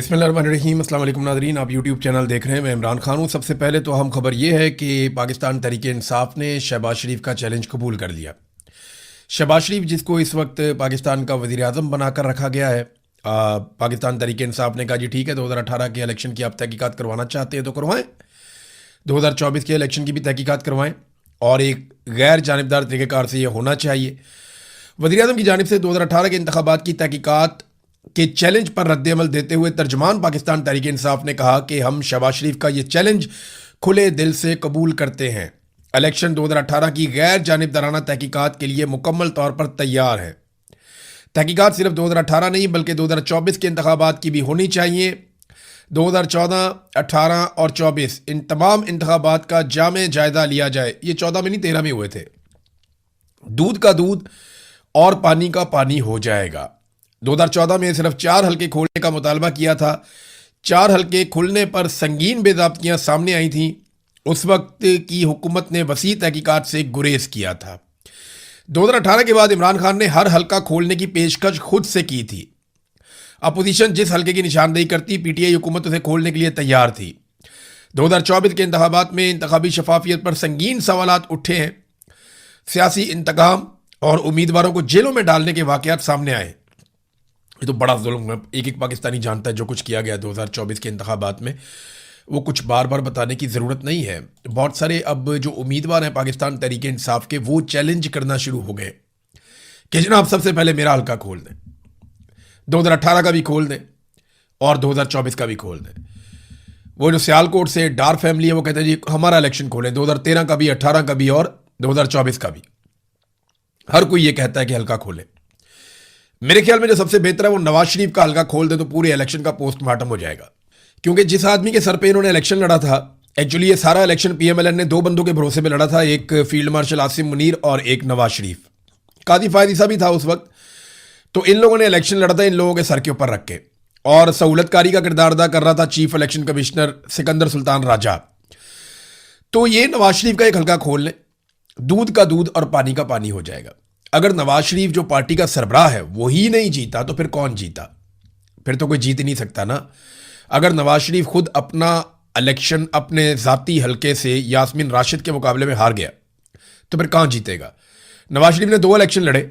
बिस्मिल्लाहिर्रहमानिर्रहीम। अस्सलाम वालेकुम नाज़रीन, आप यूट्यूब चैनल देख रहे हैं। मैं इमरान खान हूँ। सबसे पहले तो अहम खबर ये है कि पाकिस्तान तहरीक इंसाफ ने शहबाज शरीफ का चैलेंज कबूल कर लिया। शहबाज शरीफ, जिसको इस वक्त पाकिस्तान का वज़ीर आज़म बनाकर रखा गया है, पाकिस्तान तहरीक इंसाफ ने कहा जी ठीक है, 2018 के इलेक्शन की आप तहकीकात करवाना चाहते हैं तो करवाएं, 2024 के इलेक्शन की भी तहकीकात करवाएं, और एक गैर जानिबदार तरीक़ेकार से ये होना चाहिए। वज़ीर आज़म की जानिब से 2018 के इंतखाबात की तहकीकात के चैलेंज पर रद्द-ए-अमल देते हुए तर्जमान पाकिस्तान तहरीक इंसाफ ने कहा कि हम शहबाज शरीफ का ये चैलेंज खुले दिल से कबूल करते हैं। इलेक्शन 2018 की गैर जानिबदाराना तहकीकात के लिए मुकम्मल तौर पर तैयार है। तहकीकात सिर्फ 2018 नहीं बल्कि 2024 के इंतखाबात की भी होनी चाहिए। 2014, 18 और 24 इन तमाम इंतखाबात का जामे जायजा लिया जाए। ये 14 में नहीं, 13 में हुए थे। दूध का दूध और पानी का पानी हो जाएगा। 2014 में सिर्फ 4 हल्के खोलने का मुतालबा किया था। 4 हल्के खुलने पर संगीन बेज़ाब्तियां सामने आई थीं। उस वक्त की हुकूमत ने वसी तहकीकात से गुरेज किया था। 2018 के बाद इमरान खान ने हर हल्का खोलने की पेशकश खुद से की थी। अपोजिशन जिस हल्के की निशानदेही करती, पीटीआई हुकूमत उसे खोलने के लिए तैयार थी। 2024 के इंतखाबात में इंतखाबी शफाफियत पर संगीन सवालात उठे हैं। सियासी इंतकाम और उम्मीदवारों को जेलों में डालने के वाकयात सामने आए। ये तो बड़ा जुल्म है। एक एक पाकिस्तानी जानता है जो कुछ किया गया 2024 के इंतखाबात में। वो कुछ बार बार बताने की ज़रूरत नहीं है। बहुत सारे अब जो उम्मीदवार हैं पाकिस्तान तहरीक इंसाफ के, वो चैलेंज करना शुरू हो गए कि जनाब सबसे पहले मेरा हल्का खोल दें, 2018 का भी खोल दें और 2024 का भी खोल दें। वो जो सियालकोट से डार फैमिली है, वो कहते हैं जी हमारा इलेक्शन खोलें, 2013 का भी, 18 का भी और 2024 का भी। हर कोई ये कहता है कि हल्का खोलें। मेरे ख्याल में जो सबसे बेहतर है वो नवाज शरीफ का हल्का खोल दे तो पूरे इलेक्शन का पोस्टमार्टम हो जाएगा। क्योंकि जिस आदमी के सर पे इन्होंने इलेक्शन लड़ा था, एक्चुअली ये सारा इलेक्शन पीएमएलएन ने 2 बंदों के भरोसे पे लड़ा था, एक फील्ड मार्शल आसिम मुनीर और एक नवाज शरीफ। कादी फायद ईसा भी था उस वक्त। तो इन लोगों ने इलेक्शन लड़ा था इन लोगों के सर के ऊपर रख के, और सहूलतकारी का किरदार अदा कर रहा था chief election commissioner Sikandar Sultan Raja. तो ये नवाज शरीफ का एक हल्का खोल लें, दूध का दूध और पानी का पानी हो जाएगा। अगर नवाज शरीफ जो पार्टी का सरबराह है वो ही नहीं जीता तो फिर कौन जीता? फिर तो कोई जीत ही नहीं सकता ना। अगर नवाज शरीफ खुद अपना इलेक्शन अपने ज़ाती हल्के से यास्मीन राशिद के मुकाबले में हार गया तो फिर कहाँ जीतेगा? नवाज शरीफ ने 2 इलेक्शन लड़े,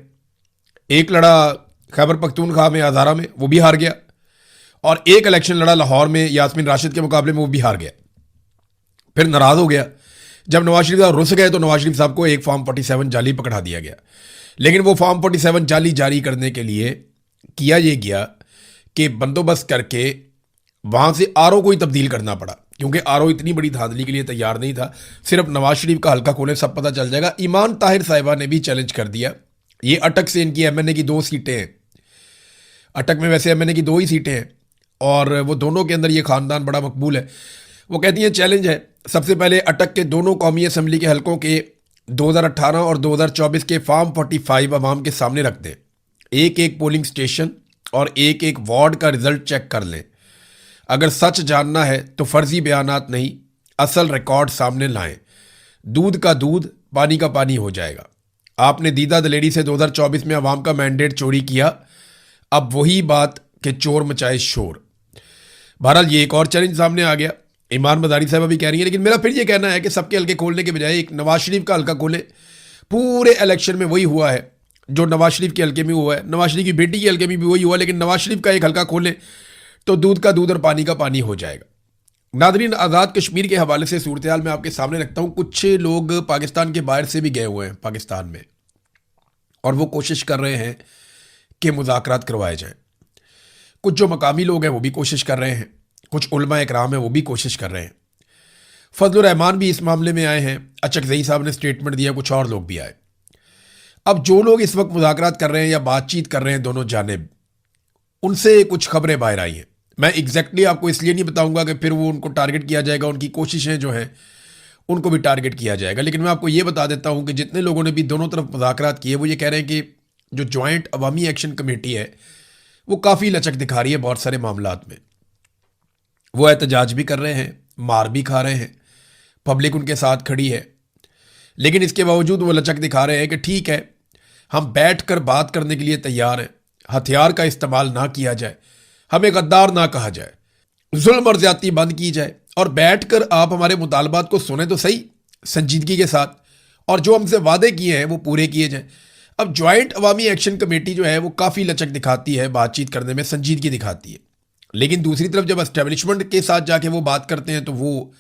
एक लड़ा खैबर पख्तूनख्वा में हज़ारा में, वो भी हार गया, और एक इलेक्शन लड़ा लाहौर में यास्मीन राशिद के मुकाबले में, वो भी हार गया। फिर नाराज़ हो गया। जब नवाज शरीफ साहब रुस गए तो नवाज शरीफ साहब को एक फॉर्म 47 जाली पकड़ा दिया गया। लेकिन वो फॉर्म 47 जाली जारी करने के लिए किया ये गया कि बंदोबस्त करके वहाँ से आरओ को ही तब्दील करना पड़ा, क्योंकि आरओ इतनी बड़ी धांधली के लिए तैयार नहीं था। सिर्फ नवाज शरीफ का हल्का खोले सब पता चल जाएगा। ईमान ताहिर साहिबा ने भी चैलेंज कर दिया। ये अटक से इनकी एमएनए की 2 सीटें हैं। अटक में वैसे एमएनए की 2 ही सीटें हैं और वो दोनों के अंदर ये ख़ानदान बड़ा मकबूल है। वो कहती हैं चैलेंज है, सबसे पहले अटक के दोनों कौमी असम्बली के हल्कों के 2018 और 2024 के फॉर्म 45 अवाम के सामने रख दें। एक एक पोलिंग स्टेशन और एक एक वार्ड का रिजल्ट चेक कर लें। अगर सच जानना है तो फर्जी बयानात नहीं, असल रिकॉर्ड सामने लाएं। दूध का दूध, पानी का पानी हो जाएगा। आपने दीदा दलेरी से 2024 में अवाम का मैंडेट चोरी किया, अब वही बात कि चोर मचाए शोर। बहरहाल ये एक और चैलेंज सामने आ गया। ईमान मदारी साहब भी कह रही है, लेकिन मेरा फिर ये कहना है कि सबके हल्के खोलने के बजाय एक नवाज शरीफ का हल्का खोले। पूरे इलेक्शन में वही हुआ है जो नवाज शरीफ के हल्के में हुआ है, नवाज शरीफ की बेटी के हल्के में भी वही हुआ, लेकिन नवाज शरीफ का एक हल्का खोले तो दूध का दूध और पानी का पानी हो जाएगा। नादरीन, आज़ाद कश्मीर के हवाले से सूरत हाल मैं आपके सामने रखता हूँ। कुछ लोग पाकिस्तान के बाहर से भी गए हुए हैं पाकिस्तान में, और वो कोशिश कर रहे हैं कि मुज़ाकरात करवाए जाएँ। कुछ जो मकामी लोग हैं वो भी कोशिश कर रहे हैं, कुछ उलमा इकराम हैं वो भी कोशिश कर रहे हैं। फजलुर रहमान भी इस मामले में आए हैं, अचकज़ई साहब ने स्टेटमेंट दिया, कुछ और लोग भी आए। अब जो लोग इस वक्त मुज़ाकरात कर रहे हैं या बातचीत कर रहे हैं दोनों जानिब, उनसे कुछ खबरें बाहर आई हैं। मैं एग्जैक्टली आपको इसलिए नहीं बताऊंगा कि फिर वो उनको टारगेट किया जाएगा, उनकी कोशिशें जो हैं उनको भी टारगेट किया जाएगा। लेकिन मैं आपको ये बता देता हूँ कि जितने लोगों ने भी दोनों तरफ मुज़ाकरात किए वो ये कह रहे हैं कि जो जॉइंट अवामी एक्शन कमेटी है वो काफ़ी लचक दिखा रही है बहुत सारे मामलात में। वो एहतजाज भी कर रहे हैं, मार भी खा रहे हैं, पब्लिक उनके साथ खड़ी है, लेकिन इसके बावजूद वो लचक दिखा रहे हैं कि ठीक है, हम बैठ कर बात करने के लिए तैयार हैं, हथियार का इस्तेमाल ना किया जाए, हमें गद्दार ना कहा जाए, जुल्म और ज्यादती बंद की जाए और बैठकर आप हमारे मुतालबात को सुने तो सही संजीदगी के साथ, और जो हमसे वादे किए हैं वो पूरे किए जाएं। अब ज्वाइंट अवामी एक्शन कमेटी जो है वो काफ़ी लचक दिखाती है, बातचीत करने में संजीदगी दिखाती है, लेकिन दूसरी तरफ जब एस्टेब्लिशमेंट के साथ जाके वो बात करते हैं तो वो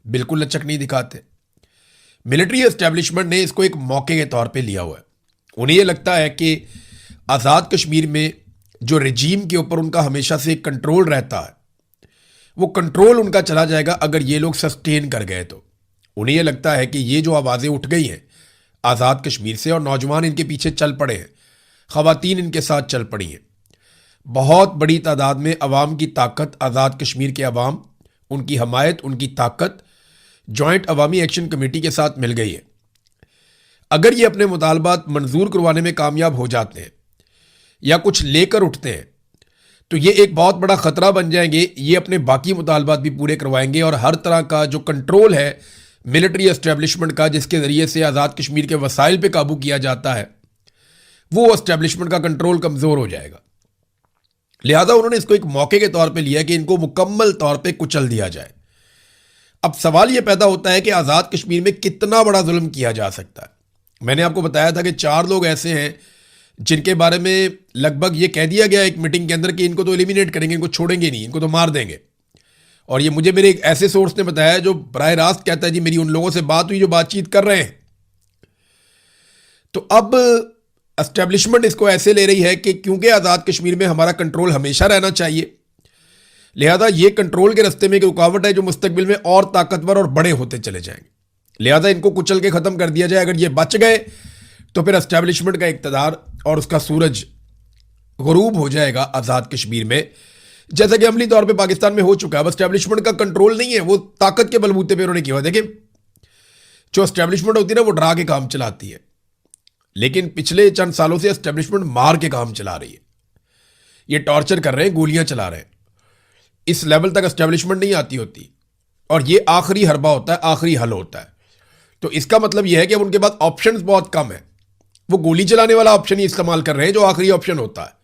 बिल्कुल लचक नहीं दिखाते। मिलिट्री एस्टेब्लिशमेंट ने इसको एक मौके के तौर पे लिया हुआ है। उन्हें ये लगता है कि आज़ाद कश्मीर में जो रजीम के ऊपर उनका हमेशा से कंट्रोल रहता है, वो कंट्रोल उनका चला जाएगा अगर ये लोग सस्टेन कर गए तो। उन्हें ये लगता है कि ये जो आवाज़ें उठ गई हैं आज़ाद कश्मीर से और नौजवान इनके पीछे चल पड़े हैं, ख़वातीन इनके साथ चल पड़ी हैं, बहुत बड़ी तादाद में अवाम की ताकत, आज़ाद कश्मीर के अवाम, उनकी हमायत, उनकी ताकत जॉइंट अवामी एक्शन कमेटी के साथ मिल गई है। अगर ये अपने मुतालबात मंजूर करवाने में कामयाब हो जाते हैं या कुछ लेकर उठते हैं तो ये एक बहुत बड़ा ख़तरा बन जाएंगे। ये अपने बाकी मुतालबात भी पूरे करवाएंगे और हर तरह का जो कंट्रोल है मिलिट्री एस्टेब्लिशमेंट का, जिसके ज़रिए से आज़ाद कश्मीर के वसाइल पे काबू किया जाता है, वो एस्टेब्लिशमेंट का कंट्रोल कमज़ोर हो जाएगा। लिहाजा उन्होंने इसको एक मौके के तौर पे लिया कि इनको मुकम्मल तौर पे कुचल दिया जाए। अब सवाल ये पैदा होता है कि आज़ाद कश्मीर में कितना बड़ा जुल्म किया जा सकता है। मैंने आपको बताया था कि 4 लोग ऐसे हैं जिनके बारे में लगभग ये कह दिया गया एक मीटिंग के अंदर कि इनको तो एलिमिनेट करेंगे, इनको छोड़ेंगे नहीं, इनको तो मार देंगे। और ये मुझे मेरे एक ऐसे सोर्स ने बताया जो बराह रास्त कहता है जी मेरी उन लोगों से बात हुई जो बातचीत कर रहे हैं। तो अब एस्टेब्लिशमेंट इसको ऐसे ले रही है कि क्योंकि आज़ाद कश्मीर में हमारा कंट्रोल हमेशा रहना चाहिए, लिहाजा ये कंट्रोल के रास्ते में एक रुकावट है जो मुस्तकबिल में और ताकतवर और बड़े होते चले जाएंगे। लिहाजा इनको कुचल के ख़त्म कर दिया जाए। अगर ये बच गए तो फिर एस्टेब्लिशमेंट का इक़्तिदार और उसका सूरज गुरूब हो जाएगा आज़ाद कश्मीर में, जैसा कि अमली तौर पे पाकिस्तान में हो चुका है। अब एस्टेब्लिशमेंट का कंट्रोल नहीं है, वो ताकत के बलबूते पे उन्होंने किया हुआ। देखिए जो एस्टेब्लिशमेंट होती है ना वो डरा के काम चलाती है, लेकिन पिछले चंद सालों से एस्टेब्लिशमेंट मार के काम चला रही है। ये टॉर्चर कर रहे हैं, गोलियां चला रहे हैं। इस लेवल तक एस्टेब्लिशमेंट नहीं आती होती और ये आखिरी हरबा होता है, आखिरी हल होता है। तो इसका मतलब यह है कि अब उनके पास ऑप्शंस बहुत कम है। वो गोली चलाने वाला ऑप्शन ही इस्तेमाल कर रहे हैं जो आखिरी ऑप्शन होता है।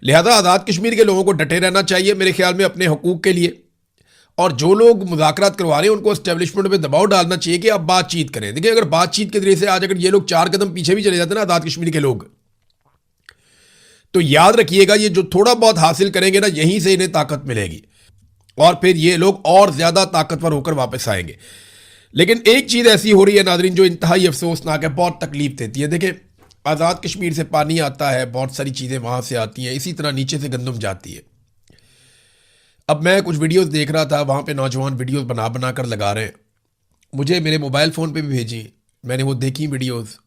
लिहाजा आज़ाद कश्मीर के लोगों को डटे रहना चाहिए मेरे ख्याल में अपने हकूक़ के लिए, और जो लोग मुज़ाकरात करवा रहे हैं उनको एस्टेब्लिशमेंट पे दबाव डालना चाहिए कि आप बातचीत करें। देखिए अगर बातचीत के जरिए से आज अगर ये लोग 4 कदम पीछे भी चले जाते हैं ना आज़ाद कश्मीर के लोग, तो याद रखिएगा ये जो थोड़ा बहुत हासिल करेंगे ना यहीं से इन्हें ताकत मिलेगी और फिर ये लोग और ज़्यादा ताकतवर होकर वापस आएंगे। लेकिन एक चीज़ ऐसी हो रही है नाज़रीन जो इंतहाई अफसोसनाक है, बहुत तकलीफ देती है। देखिए आज़ाद कश्मीर से पानी आता है, बहुत सारी चीज़ें वहाँ से आती हैं, इसी तरह नीचे से गंदम जाती है। अब मैं कुछ वीडियोस देख रहा था, वहाँ पे नौजवान वीडियोस बना बना कर लगा रहे हैं, मुझे मेरे मोबाइल फ़ोन पे भी भेजी, मैंने वो देखी वीडियोस।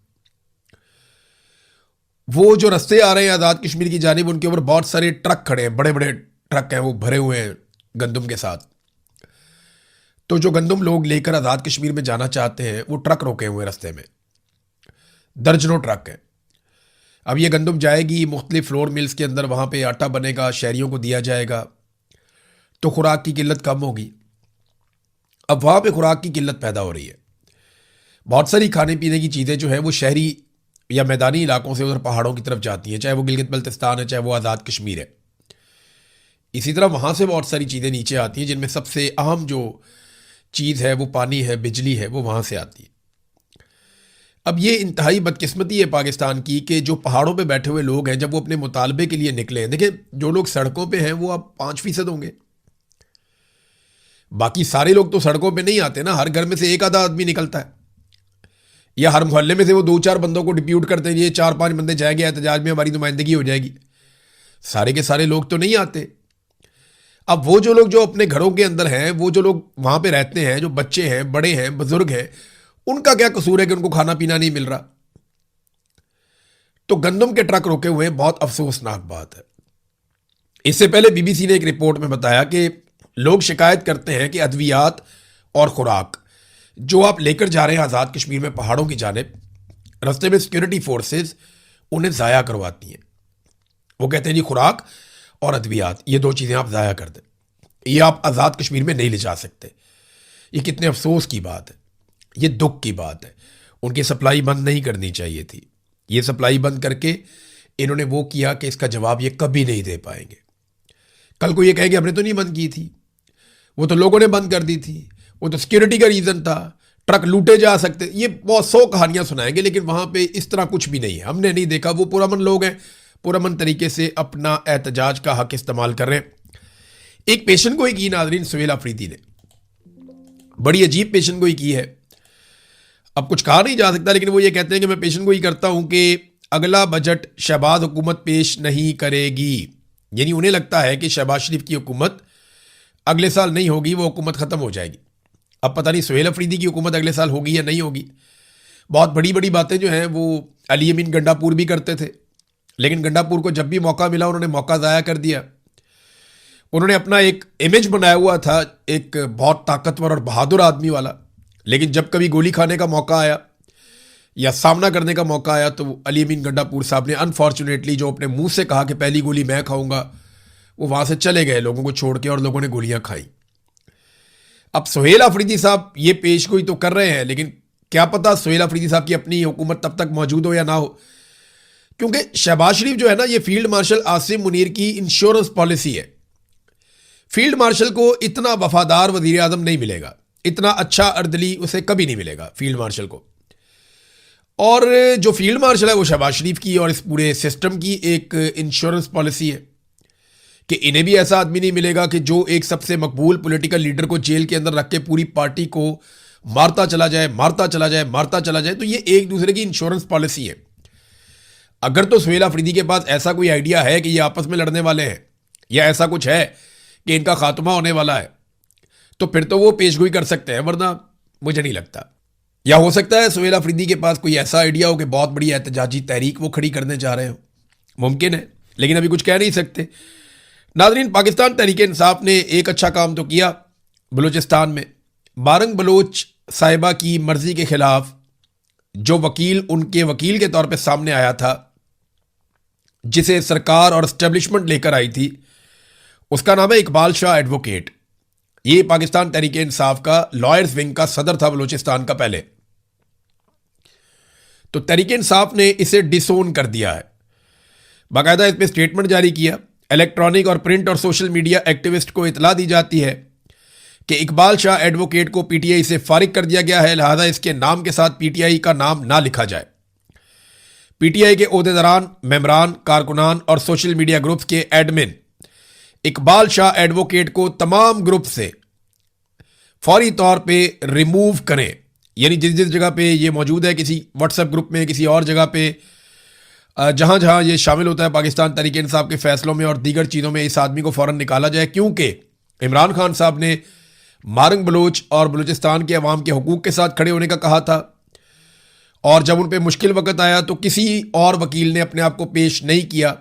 वो जो रास्ते आ रहे हैं आज़ाद कश्मीर की जानिब, उनके ऊपर बहुत सारे ट्रक खड़े हैं, बड़े बड़े ट्रक हैं, वो भरे हुए हैं गंदम के साथ। तो जो गंदम लोग लेकर आज़ाद कश्मीर में जाना चाहते हैं वो ट्रक रोके हुए रास्ते में, दर्जनों ट्रक हैं। अब ये गंदम जाएगी मुख्तलिफ फ्लोर मिल्स के अंदर, वहाँ पे आटा बनेगा, शहरियों को दिया जाएगा, तो खुराक की किल्लत कम होगी। अब वहाँ पे खुराक की किल्लत पैदा हो रही है। बहुत सारी खाने पीने की चीज़ें जो है वो शहरी या मैदानी इलाकों से उधर पहाड़ों की तरफ जाती हैं, चाहे वो गिलगित बल्तिस्तान है, चाहे वो आज़ाद कश्मीर है। इसी तरह वहाँ से बहुत सारी चीज़ें नीचे आती हैं, जिनमें सबसे अहम जो चीज़ है वो पानी है, बिजली है, वो वहाँ से आती है। अब ये इंतहाई बदकिस्मती है पाकिस्तान की कि जो पहाड़ों पे बैठे हुए लोग हैं, जब वो अपने मुतालबे के लिए निकले हैं, देखिए जो लोग सड़कों पे हैं वो अब 5% होंगे, बाकी सारे लोग तो सड़कों पे नहीं आते ना। हर घर में से एक आधा आदमी निकलता है, या हर मोहल्ले में से वो 2-4 बंदों को डिप्यूट करते हैं, ये 4-5 बंदे जाएंगे एहतजाज में, हमारी नुमाइंदगी हो जाएगी। सारे के सारे लोग तो नहीं आते। अब वो जो लोग जो अपने घरों के अंदर हैं, वो जो लोग वहाँ पे रहते हैं, जो बच्चे हैं, बड़े हैं, बुजुर्ग हैं, उनका क्या कसूर है कि उनको खाना पीना नहीं मिल रहा। तो गंदम के ट्रक रोके हुए बहुत अफसोसनाक बात है। इससे पहले बीबीसी ने एक रिपोर्ट में बताया कि लोग शिकायत करते हैं कि अद्वियात और खुराक जो आप लेकर जा रहे हैं आज़ाद कश्मीर में पहाड़ों की जानिब, रास्ते में सिक्योरिटी फोर्सेस उन्हें ज़ाया करवाती हैं। वो कहते हैं जी खुराक और अद्वियात ये 2 चीज़ें आप ज़ाया कर दें, ये आप आज़ाद कश्मीर में नहीं ले जा सकते। ये कितने अफसोस की बात है, ये दुख की बात है। उनकी सप्लाई बंद नहीं करनी चाहिए थी। ये सप्लाई बंद करके इन्होंने वो किया कि इसका जवाब ये कभी नहीं दे पाएंगे, कल को ये कहे कि हमने तो नहीं बंद की थी, वो तो लोगों ने बंद कर दी थी, वो तो सिक्योरिटी का रीज़न था, ट्रक लूटे जा सकते, ये बहुत 100 कहानियां सुनाएंगे, लेकिन वहां पे इस तरह कुछ भी नहीं है। हमने नहीं देखा। वो पुरअमन लोग हैं, पुरअमन तरीके से अपना एहतजाज का हक इस्तेमाल कर रहे हैं। एक पेशेंट गोई की नाजरीन सुहेल अफरीदी ने, बड़ी अजीब पेशेंट गोई की है। अब कुछ कहा नहीं जा सकता, लेकिन वो ये कहते हैं कि मैं पेशेंट गोई करता हूं कि अगला बजट शहबाज हुकूमत पेश नहीं करेगी। यानी उन्हें लगता है कि शहबाज शरीफ की हुकूमत अगले साल नहीं होगी, वो हुकूमत ख़त्म हो जाएगी। अब पता नहीं सुहेल अफरीदी की हुकूमत अगले साल होगी या नहीं होगी। बहुत बड़ी बड़ी बातें जो हैं वो अली अमीन गंडापुर भी करते थे, लेकिन गंडापुर को जब भी मौका मिला उन्होंने मौका ज़ाया कर दिया। उन्होंने अपना एक इमेज बनाया हुआ था, एक बहुत ताकतवर और बहादुर आदमी वाला, लेकिन जब कभी गोली खाने का मौका आया या सामना करने का मौका आया तो अली अमीन गंडापुर साहब ने अनफॉर्चुनेटली जो अपने मुंह से कहा कि पहली गोली मैं खाऊंगा, वो वहाँ से चले गए लोगों को छोड़ के, और लोगों ने गोलियां खाई। अब सुहेल अफरीदी साहब ये पेशगोई तो कर रहे हैं, लेकिन क्या पता सुहेल अफरीदी साहब की अपनी हुकूमत तब तक मौजूद हो या ना हो, क्योंकि शहबाज शरीफ जो है ना, ये फील्ड मार्शल आसिम मुनीर की इंश्योरेंस पॉलिसी है। फील्ड मार्शल को इतना वफादार वजीर आजम नहीं मिलेगा, इतना अच्छा अर्दली उसे कभी नहीं मिलेगा फील्ड मार्शल को। और जो फील्ड मार्शल है वो शहबाज शरीफ की और इस पूरे सिस्टम की एक इंश्योरेंस पॉलिसी है कि इन्हें भी ऐसा आदमी नहीं मिलेगा कि जो एक सबसे मकबूल पॉलिटिकल लीडर को जेल के अंदर रख के पूरी पार्टी को मारता चला जाए, मारता चला जाए, मारता चला जाए। तो ये एक दूसरे की इंश्योरेंस पॉलिसी है। अगर तो सुहेल अफरीदी के पास ऐसा कोई आइडिया है कि ये आपस में लड़ने वाले हैं, या ऐसा कुछ है कि इनका खात्मा होने वाला है, तो फिर तो वो पेशगोई कर सकते हैं, वरना मुझे नहीं लगता। या हो सकता है सुहेल अफरीदी के पास कोई ऐसा आइडिया हो कि बहुत बड़ी एहतजाजी तहरीक वो खड़ी करने जा रहे हो, मुमकिन है, लेकिन अभी कुछ कह नहीं सकते। नाज़रीन, पाकिस्तान तहरीक इंसाफ ने एक अच्छा काम तो किया बलूचिस्तान में। मारंग बलोच साहिबा की मर्जी के खिलाफ जो वकील उनके वकील के तौर पे सामने आया था, जिसे सरकार और एस्टेब्लिशमेंट लेकर आई थी, उसका नाम है इकबाल शाह एडवोकेट। ये पाकिस्तान तहरीक इंसाफ का लॉयर्स विंग का सदर था बलूचिस्तान का पहले। तो तहरीक इंसाफ ने इसे डिसोन कर दिया है, बाकायदा इस पर स्टेटमेंट जारी किया। इलेक्ट्रॉनिक और प्रिंट और सोशल मीडिया एक्टिविस्ट को इतला दी जाती है कि इकबाल शाह एडवोकेट को पीटीआई से फारिग कर दिया गया है, लिहाजा इसके नाम के साथ पीटीआई का नाम ना लिखा जाए। पीटीआई के ओहदेदारान, मेंबरान, कारकुनान और सोशल मीडिया ग्रुप्स के एडमिन इकबाल शाह एडवोकेट को तमाम ग्रुप से फौरी तौर पे रिमूव करें। यानी जिस जिस जगह पे ये मौजूद है, किसी व्हाट्सएप ग्रुप में, किसी और जगह पे, जहां जहां ये शामिल होता है पाकिस्तान तहरीक इंसाफ के फैसलों में और दीगर चीज़ों में, इस आदमी को फ़ौरन निकाला जाए। क्योंकि इमरान खान साहब ने मारंग बलोच और बलूचिस्तान के अवाम के हुकूक के साथ खड़े होने का कहा था, और जब उन पर मुश्किल वक्त आया तो किसी और वकील ने अपने आप को पेश नहीं किया,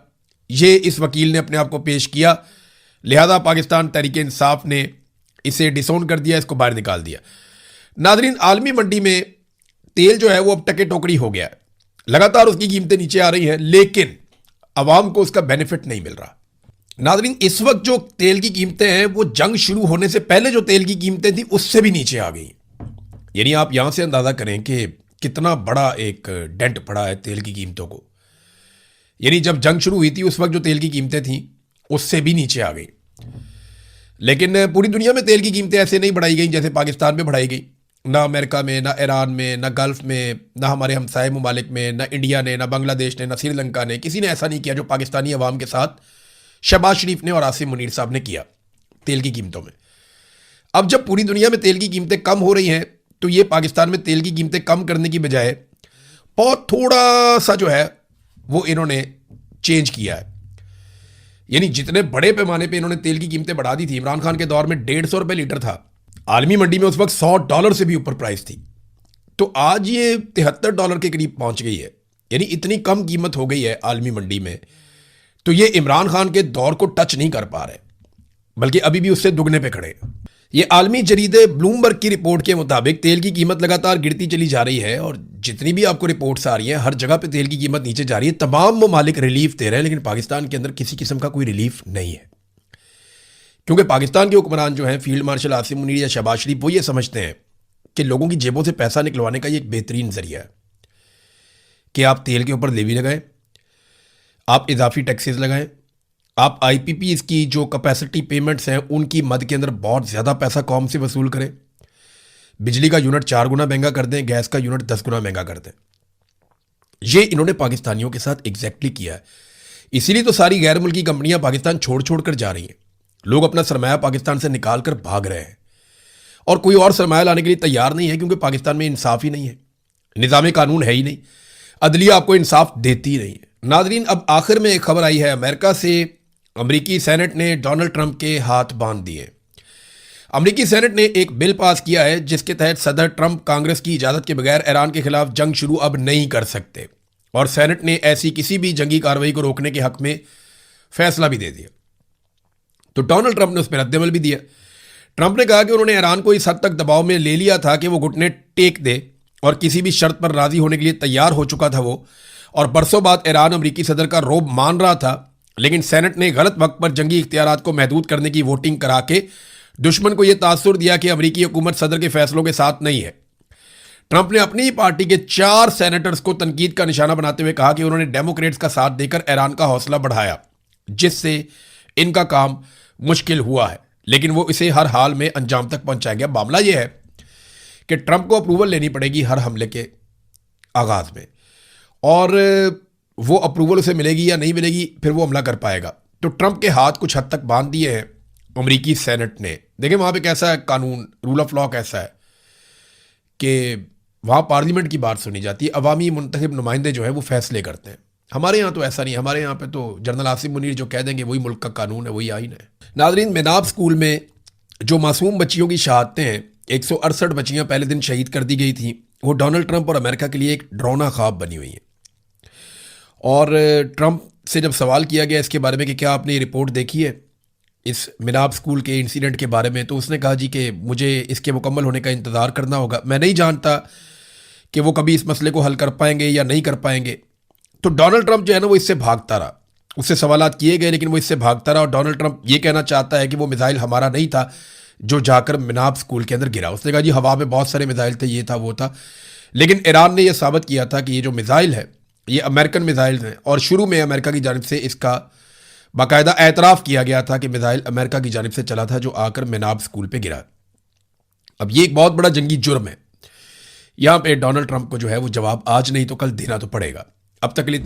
ये इस वकील ने अपने आप को पेश किया। लिहाजा पाकिस्तान तहरीक इंसाफ ने इसे डिसोन कर दिया, इसको बाहर निकाल दिया। नाजरीन, आलमी मंडी में तेल जो है वो अब टके टोकरी हो गया है। लगातार उसकी कीमतें नीचे आ रही हैं, लेकिन अवाम को उसका बेनिफिट नहीं मिल रहा। नाजरीन, इस वक्त जो तेल की कीमतें हैं वो जंग शुरू होने से पहले जो तेल की कीमतें थी उससे भी नीचे आ गई। यानी आप यहां से अंदाजा करें कि कितना बड़ा एक डेंट पड़ा है तेल की कीमतों को। यानी जब जंग शुरू हुई थी उस वक्त जो तेल की कीमतें थी उससे भी नीचे आ गई। लेकिन पूरी दुनिया में तेल की कीमतें ऐसे नहीं बढ़ाई गई जैसे पाकिस्तान में बढ़ाई गई। ना अमेरिका में, ना ईरान में, ना गल्फ में, ना हमारे हमसाए ममालिक में, ना इंडिया ने, ना बांग्लादेश ने, ना श्रीलंका ने, किसी ने ऐसा नहीं किया जो पाकिस्तानी अवाम के साथ शहबाज शरीफ ने और आसिम मुनीर साहब ने किया तेल की कीमतों में। अब जब पूरी दुनिया में तेल की कीमतें कम हो रही हैं तो ये पाकिस्तान में तेल की कीमतें कम करने की बजाय बहुत थोड़ा सा जो है वो इन्होंने चेंज किया है। यानी जितने बड़े पैमाने पे इन्होंने तेल की कीमतें बढ़ा दी थी, इमरान खान के दौर में 150 रुपये लीटर था, आलमी मंडी में उस वक्त $100 से भी ऊपर प्राइस थी, तो आज ये $73 के करीब पहुंच गई है। यानी इतनी कम कीमत हो गई है आलमी मंडी में, तो ये इमरान खान के दौर को टच नहीं कर पा रहे, बल्कि अभी भी उससे दुगने पे खड़े। ये आलमी जरीदे ब्लूमबर्ग की रिपोर्ट के मुताबिक तेल की कीमत लगातार गिरती चली जा रही है, और जितनी भी आपको रिपोर्ट्स आ रही हैं हर जगह पे तेल की कीमत नीचे जा रही है। तमाम ममालिक रिलीफ दे रहे हैं, लेकिन पाकिस्तान के अंदर किसी किस्म का कोई रिलीफ नहीं है, क्योंकि पाकिस्तान के हुक्मरान जो हैं, फील्ड मार्शल आसिम मुनीर या शहबाज शरीफ, वो ये समझते हैं कि लोगों की जेबों से पैसा निकलवाने का ये एक बेहतरीन जरिया है कि आप तेल के ऊपर लेवी लगाएं, आप इजाफी टैक्सेस लगाएं, आप आईपीपीज की जो कैपेसिटी पेमेंट्स हैं उनकी मद के अंदर बहुत ज़्यादा पैसा कौम से वसूल करें, बिजली का यूनिट 4 गुना महंगा कर दें, गैस का यूनिट 10 गुना महंगा कर दें। ये इन्होंने पाकिस्तानियों के साथ एग्जैक्टली किया है। इसीलिए तो सारी गैर मुल्की कंपनियां पाकिस्तान छोड़ छोड़ कर जा रही हैं। लोग अपना सरमाया पाकिस्तान से निकाल कर भाग रहे हैं और कोई और सरमाया लाने के लिए तैयार नहीं है, क्योंकि पाकिस्तान में इंसाफ ही नहीं है, निज़ाम कानून है ही नहीं, अदलिया आपको इंसाफ देती नहीं है। नादरीन, अब आखिर में एक खबर आई है अमेरिका से। अमेरिकी सेनेट ने डोनाल्ड ट्रंप के हाथ बांध दिए। अमेरिकी सेनेट ने एक बिल पास किया है जिसके तहत सदर ट्रंप कांग्रेस की इजाज़त के बगैर ईरान के खिलाफ जंग शुरू अब नहीं कर सकते, और सेनेट ने ऐसी किसी भी जंगी कार्रवाई को रोकने के हक में फैसला भी दे दिया। तो डोनाल्ड ट्रंप ने उस पर रद्दमल भी दिया। ट्रंप ने कहा कि उन्होंने ईरान को इस हद तक दबाव में ले लिया था कि वो घुटने टेक दे और किसी भी शर्त पर राजी होने के लिए तैयार हो चुका था वो, और बरसों बाद ईरान अमेरिकी सदर का रोब मान रहा था, लेकिन सेनेट ने गलत वक्त पर जंगी इख्तियारात को महदूद करने की वोटिंग करा के दुश्मन को यह तासुर दिया कि अमेरिकी हुकूमत सदर के फैसलों के साथ नहीं है। ट्रंप ने अपनी ही पार्टी के 4 सेनेटर्स को तनकीद का निशाना बनाते हुए कहा कि उन्होंने डेमोक्रेट्स का साथ देकर ईरान का हौसला बढ़ाया, जिससे इनका काम मुश्किल हुआ है, लेकिन वो इसे हर हाल में अंजाम तक पहुंचाया गया। मामला यह है कि ट्रंप को अप्रूवल लेनी पड़ेगी हर हमले के आगाज में, और वो अप्रूवल उसे मिलेगी या नहीं मिलेगी, फिर वो हमला कर पाएगा। तो ट्रंप के हाथ कुछ हद तक बांध दिए हैं अमेरिकी सेनेट ने। देखिए वहां पे कैसा है कानून, रूल ऑफ लॉ कैसा है कि वहां पार्लियामेंट की बात सुनी जाती है, अवामी मुंतखब नुमाइंदे जो है वो फैसले करते हैं। हमारे यहाँ तो ऐसा नहीं, हमारे यहाँ पे तो जनरल आसिफ मुनीर जो कह देंगे वही मुल्क का कानून है, वही आइन है। नाज़रीन, मेनाब स्कूल में जो मासूम बच्चियों की शहादतें हैं, 168 बच्चियां पहले दिन शहीद कर दी गई थी, वो डोनाल्ड ट्रंप और अमेरिका के लिए एक डरावना ख्वाब बनी हुई है। और ट्रंप से जब सवाल किया गया इसके बारे में कि क्या आपने ये रिपोर्ट देखी है इस मेनाब स्कूल के इंसिडेंट के बारे में, तो उसने कहा जी कि मुझे इसके मुकम्मल होने का इंतज़ार करना होगा, मैं नहीं जानता कि वो कभी इस मसले को हल कर पाएंगे या नहीं कर पाएंगे। तो डोनाल्ड ट्रंप जो है ना वो इससे भागता रहा, उससे सवालात किए गए लेकिन वो इससे भागता रहा, और डोनाल्ड ट्रंप ये कहना चाहता है कि वो मिसाइल हमारा नहीं था जो जाकर मेनाब स्कूल के अंदर गिरा। उसने कहा जी हवा में बहुत सारे मिसाइल थे, ये था वो था, लेकिन ईरान ने यह साबित किया था कि ये जो मिसाइल है ये अमेरिकन मिसाइल हैं, और शुरू में अमेरिका की जानिब से इसका बाकायदा एतराफ़ किया गया था कि मिसाइल अमेरिका की जानिब से चला था जो आकर मेनाब स्कूल पे गिरा। अब ये एक बहुत बड़ा जंगी जुर्म है, यहाँ पे डोनाल्ड ट्रंप को जो है वो जवाब आज नहीं तो कल देना तो पड़ेगा। अब तक के लिए